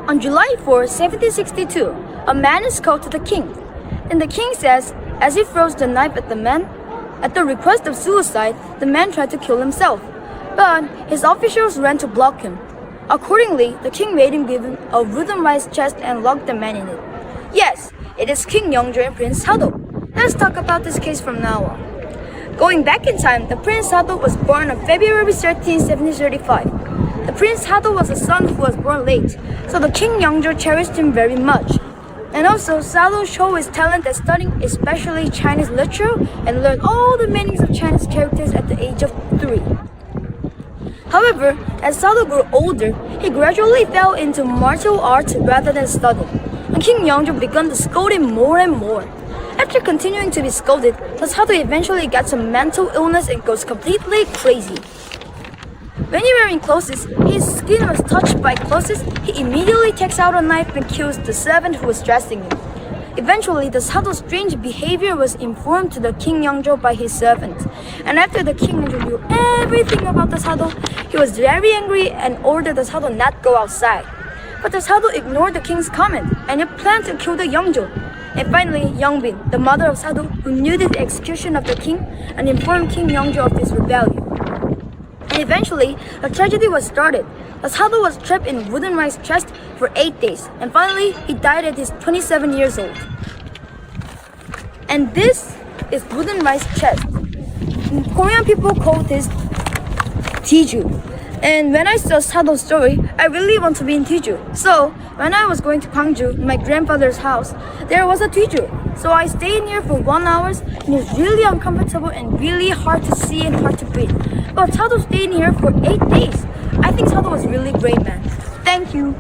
On July 4, 1762, a man is called to the king. And the king says, as he throws the knife at the man, at the request of suicide, the man tried to kill himself. But his officials ran to block him. Accordingly, the king made him give him a wooden rice chest and locked the man in it. Yes, it is King Yeongjo and Prince Sado. Let's talk about this case from now on. Going back in time, the Prince Sado was born on February 13, 1735. The Prince Sado was a son who was born late, so the King Yeongjo cherished him very much. And also, Sado showed his talent at studying especially Chinese literature and learned all the meanings of Chinese characters at the age of 3. However, as Sado grew older, he gradually fell into martial arts rather than studying, and King Yeongjo began to scold him more and more. After continuing to be scolded, the Sado eventually gets a mental illness and goes completely crazy. When he wearing clothes, his skin was touched by clothes, he immediately takes out a knife and kills the servant who was dressing him. Eventually, the Sado's strange behavior was informed to the King Yeongjo by his servants. And after the King Yeongjo knew everything about the Sado, he was very angry and ordered the Sado not go outside. But the Sado ignored the king's comment and he planned to kill the Yeongjo. And finally, Yeongbin, the mother of Sado, who knew the execution of the king, and informed King Yeongjo of his rebellion. And eventually, a tragedy was started. The Sado was trapped in wooden rice chest for 8 days, and finally, he died at his 27 years old. And this is wooden rice chest. Korean people call this Tiju. And when I saw Sado's story, I really want to be in Tiju. So, when I was going to Gwangju, my grandfather's house, there was a Tiju. So I stayed in here for 1 hour, and it was really uncomfortable and really hard to see and hard to breathe. But Sado stayed in here for 8 days. I think Sado was really great, man. Thank you.